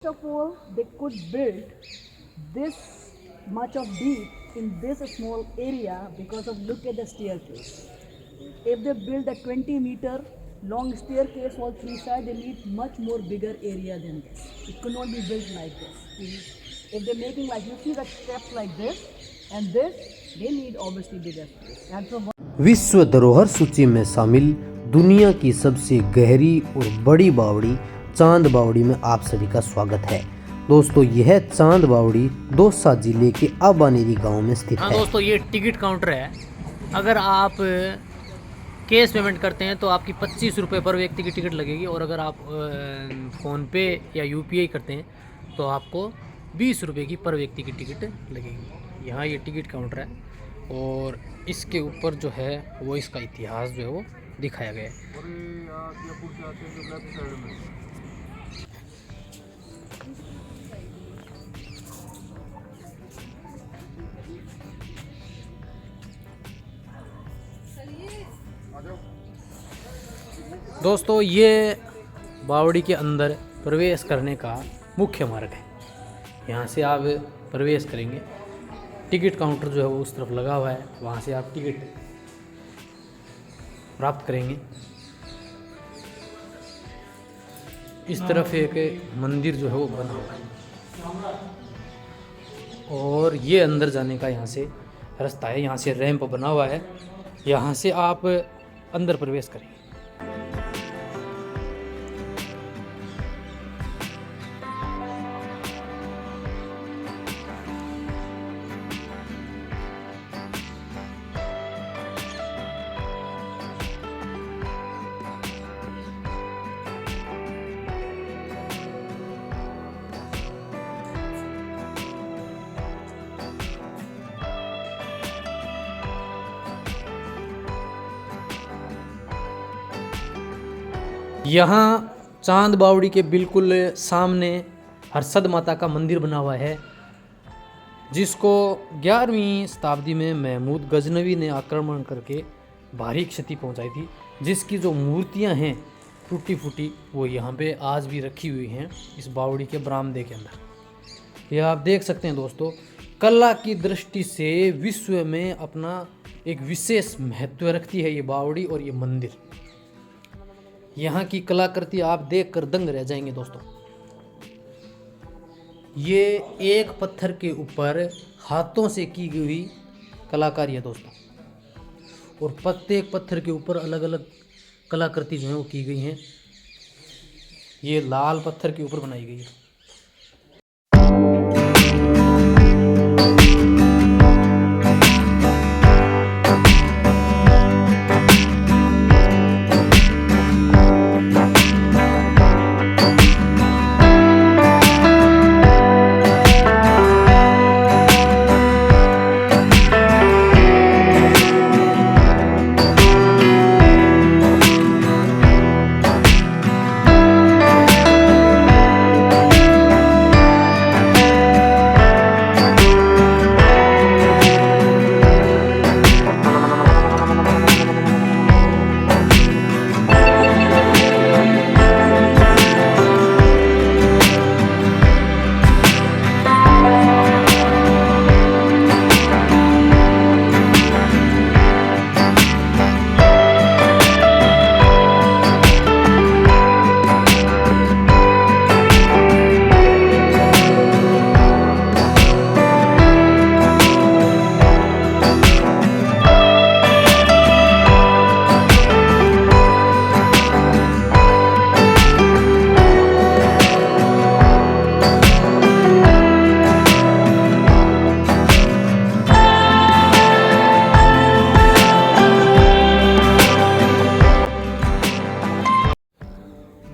First of all, they could build this much of deep in this small area because of look at the staircase. If they build a 20-meter long staircase all three sides, they need much more bigger area than this. It could not be built like this. If they're making like you see the steps like this and this, they need obviously bigger space. And from विश्व धरोहर सूची में शामिल दुनिया की सबसे गहरी और बड़ी बावड़ी चांद बावड़ी में आप सभी का स्वागत है। दोस्तों यह चांद बावड़ी दौसा जिले के आबानेरी गांव में स्थित है। दोस्तों ये टिकट काउंटर है। अगर आप कैश पेमेंट करते हैं तो आपकी 25 रुपये पर व्यक्ति की टिकट लगेगी, और अगर आप फ़ोन पे या यूपीआई करते हैं तो आपको 20 रुपये की पर व्यक्ति की टिकट लगेगी। यहाँ ये टिकट काउंटर है और इसके ऊपर जो है वो इसका इतिहास जो है वो दिखाया गया है। दोस्तों ये बावड़ी के अंदर प्रवेश करने का मुख्य मार्ग है। यहाँ से आप प्रवेश करेंगे, टिकट काउंटर जो है वो उस तरफ लगा हुआ है, वहाँ से आप टिकट प्राप्त करेंगे। इस तरफ एक मंदिर जो है वो बना हुआ है और ये अंदर जाने का यहाँ से रास्ता है। यहाँ से रैंप बना हुआ है, यहाँ से आप अंदर प्रवेश करेंगे। यहाँ चांद बावड़ी के बिल्कुल सामने हरसद माता का मंदिर बना हुआ है, जिसको 11वीं शताब्दी में महमूद गजनवी ने आक्रमण करके भारी क्षति पहुंचाई थी। जिसकी जो मूर्तियां हैं टूटी फूटी वो यहाँ पे आज भी रखी हुई हैं इस बावड़ी के बरामदे के अंदर। यह आप देख सकते हैं दोस्तों, कला की दृष्टि से विश्व में अपना एक विशेष महत्व रखती है ये बावड़ी और ये मंदिर। यहाँ की कलाकृति आप देखकर दंग रह जाएंगे दोस्तों। ये एक पत्थर के ऊपर हाथों से की गई कलाकारी है दोस्तों, और प्रत्येक पत्थर के ऊपर अलग अलग कलाकृति जो है वो की गई हैं। ये लाल पत्थर के ऊपर बनाई गई है।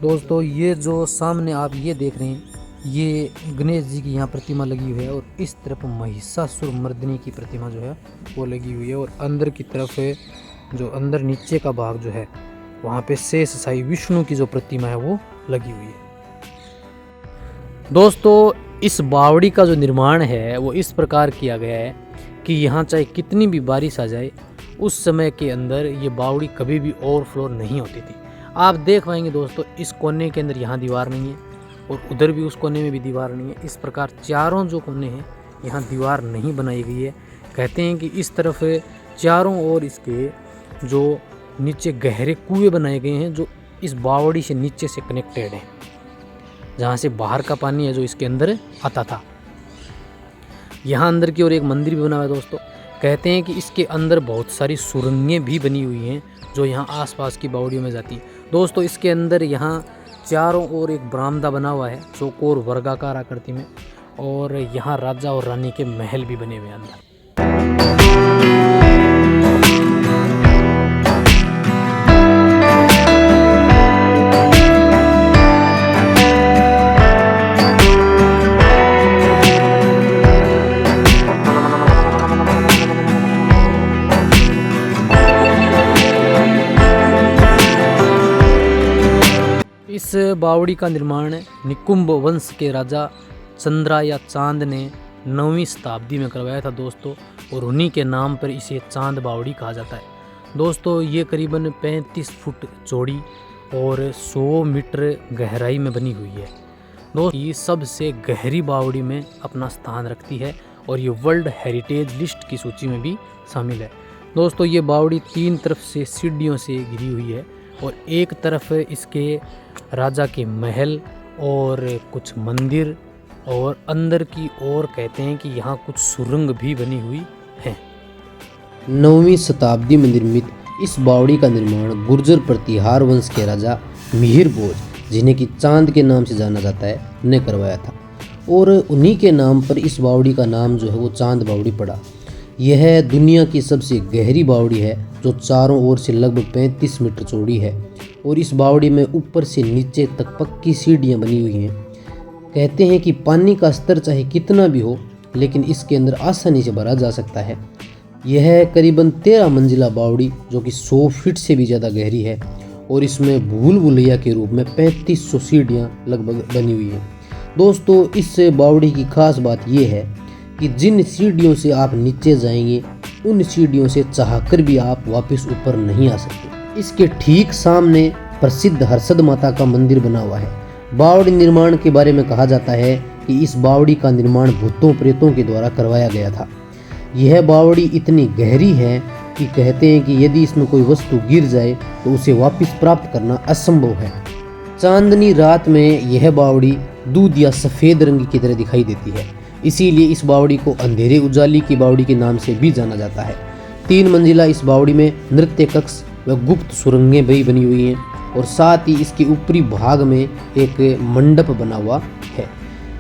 दोस्तों ये जो सामने आप ये देख रहे हैं, ये गणेश जी की यहाँ प्रतिमा लगी हुई है, और इस तरफ महिषासुर मर्दिनी की प्रतिमा जो है वो लगी हुई है, और अंदर की तरफ जो अंदर नीचे का भाग जो है वहाँ पे शेष साई विष्णु की जो प्रतिमा है वो लगी हुई है। दोस्तों इस बावड़ी का जो निर्माण है वो इस प्रकार किया गया है कि यहाँ चाहे कितनी भी बारिश आ जाए, उस समय के अंदर ये बावड़ी कभी भी ओवरफ्लो नहीं होती थी। आप देख पाएंगे दोस्तों, इस कोने के अंदर यहाँ दीवार नहीं है, और उधर भी उस कोने में भी दीवार नहीं है। इस प्रकार चारों जो कोने हैं यहाँ दीवार नहीं बनाई गई है। कहते हैं कि इस तरफ चारों ओर इसके जो नीचे गहरे कुएं बनाए गए हैं जो इस बावड़ी से नीचे से कनेक्टेड हैं, जहाँ से बाहर का पानी है जो इसके अंदर आता था। यहाँ अंदर की ओर एक मंदिर भी बना हुआ है दोस्तों। कहते हैं कि इसके अंदर बहुत सारी सुरंगें भी बनी हुई हैं जो यहाँ आसपास की बावड़ियों में जाती हैं। दोस्तों इसके अंदर यहाँ चारों ओर एक बरामदा बना हुआ है चौकोर वर्गाकार आकृति में, और यहाँ राजा और रानी के महल भी बने हुए हैं अंदर। इस बावड़ी का निर्माण निकुंभ वंश के राजा चंद्रा या चांद ने 9वीं शताब्दी में करवाया था दोस्तों, और उन्हीं के नाम पर इसे चांद बावड़ी कहा जाता है। दोस्तों ये करीबन 35 फुट चौड़ी और 100 मीटर गहराई में बनी हुई है। दोस्तों ये सबसे गहरी बावड़ी में अपना स्थान रखती है और ये वर्ल्ड हेरिटेज लिस्ट की सूची में भी शामिल है। दोस्तों ये बावड़ी 3 तरफ से सीढ़ियों से घिरी हुई है और एक तरफ इसके राजा के महल और कुछ मंदिर, और अंदर की ओर कहते हैं कि यहाँ कुछ सुरंग भी बनी हुई है। 9वीं शताब्दी में निर्मित इस बावड़ी का निर्माण गुर्जर प्रतिहार वंश के राजा मिहिर भोज, जिन्हें कि चांद के नाम से जाना जाता है, ने करवाया था, और उन्हीं के नाम पर इस बावड़ी का नाम जो है वो चांद बावड़ी पड़ा। यह दुनिया की सबसे गहरी बावड़ी है जो चारों ओर से लगभग 35 मीटर चौड़ी है, और इस बावड़ी में ऊपर से नीचे तक पक्की सीढ़ियाँ बनी हुई हैं। कहते हैं कि पानी का स्तर चाहे कितना भी हो लेकिन इसके अंदर आसानी से भरा जा सकता है। यह करीबन 13 मंजिला बावड़ी जो कि 100 फीट से भी ज़्यादा गहरी है, और इसमें भूल भुलैया के रूप में 3500 सीढ़ियाँ लगभग बनी हुई हैं। दोस्तों इस बावड़ी की खास बात यह है कि जिन सीढ़ियों से आप नीचे जाएंगे उन सीढ़ियों से चाहकर भी आप वापस ऊपर नहीं आ सकते। इसके ठीक सामने प्रसिद्ध हर्षद माता का मंदिर बना हुआ है। बावड़ी निर्माण के बारे में कहा जाता है कि इस बावड़ी का निर्माण भूतों प्रेतों के द्वारा करवाया गया था। यह बावड़ी इतनी गहरी है कि कहते हैं कि यदि इसमें कोई वस्तु गिर जाए तो उसे वापस प्राप्त करना असंभव है। चांदनी रात में यह बावड़ी दूध या सफ़ेद रंग की तरह दिखाई देती है, इसीलिए इस बावड़ी को अंधेरे उजाली की बावड़ी के नाम से भी जाना जाता है। 3 मंजिला इस बावड़ी में नृत्य कक्ष व गुप्त सुरंगें भी बनी हुई हैं, और साथ ही इसके ऊपरी भाग में एक मंडप बना हुआ है।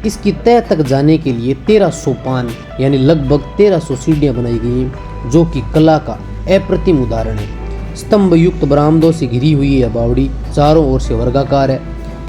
इसकी तह तक जाने के लिए 13 सोपान यानी लगभग 1300 सीढ़ियाँ बनाई गई हैं, जो कि कला का अप्रतिम उदाहरण है। स्तंभ युक्त बरामदों से घिरी हुई यह बावड़ी चारों ओर से वर्गाकार है।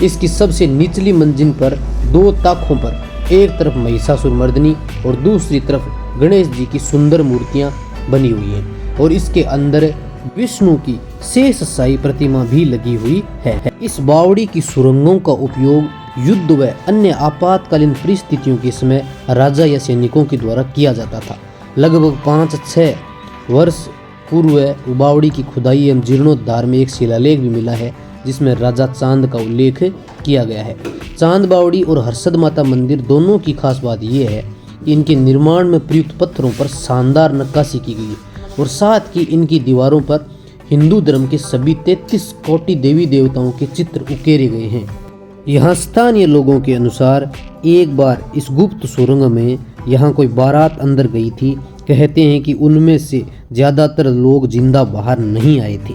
इसकी सबसे निचली मंजिल पर 2 ताकों पर एक तरफ महिषासुर मर्दिनी और दूसरी तरफ गणेश जी की सुंदर मूर्तियां बनी हुई हैं, और इसके अंदर विष्णु की शेषशायी प्रतिमा भी लगी हुई है। इस बावड़ी की सुरंगों का उपयोग युद्ध व अन्य आपातकालीन परिस्थितियों के समय राजा या सैनिकों के द्वारा किया जाता था। लगभग 5-6 वर्ष पूर्व बावड़ी की खुदाई एवं जीर्णोद्धार में एक शिलालेख भी मिला है जिसमें राजा चांद का उल्लेख किया गया है। चांद बावड़ी और हर्षद माता मंदिर दोनों की खास बात यह है कि इनके निर्माण में प्रयुक्त पत्थरों पर शानदार नक्काशी की गई है, और साथ ही इनकी दीवारों पर हिंदू धर्म के सभी 33 कोटि देवी देवताओं के चित्र उकेरे गए हैं। यहाँ स्थानीय लोगों के अनुसार एक बार इस गुप्त सुरंग में यहाँ कोई बारात अंदर गई थी। कहते हैं कि उनमें से ज़्यादातर लोग जिंदा बाहर नहीं आए थे।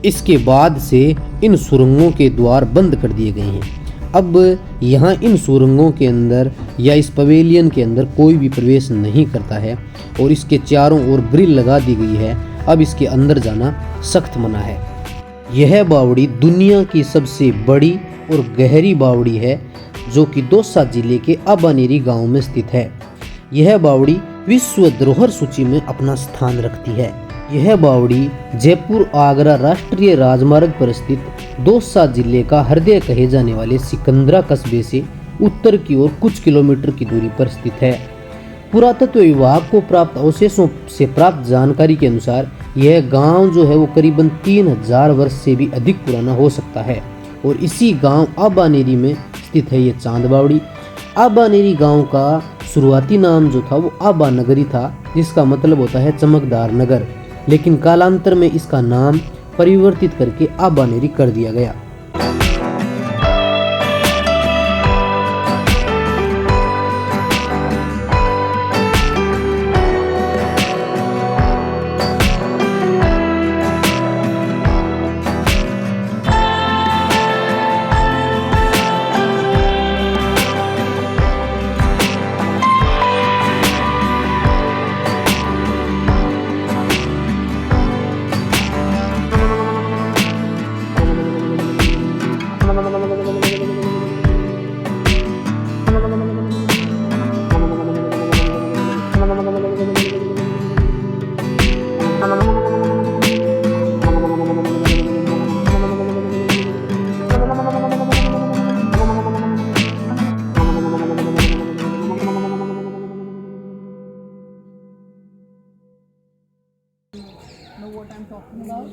इसके बाद से इन सुरंगों के द्वार बंद कर दिए गए हैं। अब यहाँ इन सुरंगों के अंदर या इस पवेलियन के अंदर कोई भी प्रवेश नहीं करता है, और इसके चारों ओर ग्रिल लगा दी गई है। अब इसके अंदर जाना सख्त मना है। यह बावड़ी दुनिया की सबसे बड़ी और गहरी बावड़ी है जो कि दौसा जिले के अबानेरी गांव में स्थित है। यह बावड़ी विश्व धरोहर सूची में अपना स्थान रखती है। यह बावड़ी जयपुर आगरा राष्ट्रीय राजमार्ग पर स्थित दौसा जिले का हृदय कहे जाने वाले सिकंदरा कस्बे से उत्तर की ओर कुछ किलोमीटर की दूरी पर स्थित है। पुरातत्व विभाग को प्राप्त अवशेषों से प्राप्त जानकारी के अनुसार यह गांव जो है वो करीबन 3000 वर्ष से भी अधिक पुराना हो सकता है, और इसी गांव अबानेरी में स्थित है ये चांद बावड़ी। आबानेरी गांव का शुरुआती नाम जो था वो आबा नगरी था, जिसका मतलब होता है चमकदार नगर, लेकिन कालांतर में इसका नाम परिवर्तित करके आबानेरी कर दिया गया। Know what I'm talking about?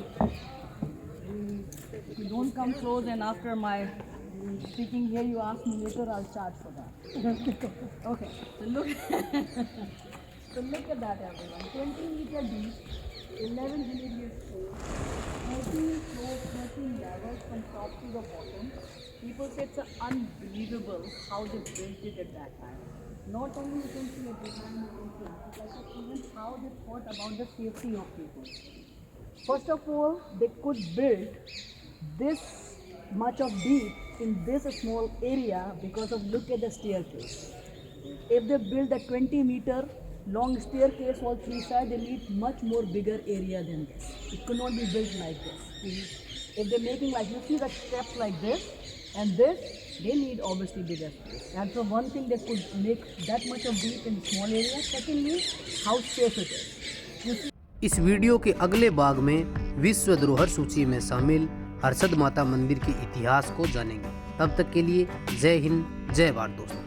If you don't come close and after my speaking here you ask me later, I'll charge for that. Okay, so look, so look at that everyone. 20 meter deep, 11 villages full, 13 floors, 13 levels from top to the bottom. People say it's unbelievable how they built it at that time. Not only you can see a design, you can see like even how they thought about the safety of people. First of all, they could build this much of deep in this small area because of look at the staircase. If they build a 20-meter long staircase all three sides, they need much more bigger area than this. It could not be built like this. If they're making like, you see the steps like this and this, they need obviously bigger space. And so one thing they could make that much of deep in small area. Secondly, how safe it is. You see, इस video के अगले भाग में विश्व धरोहर सूची में शामिल हर्षद माता मंदिर के इतिहास को जानेंगे। तब तक के लिए जय हिंद, जय भारत दोस्तों।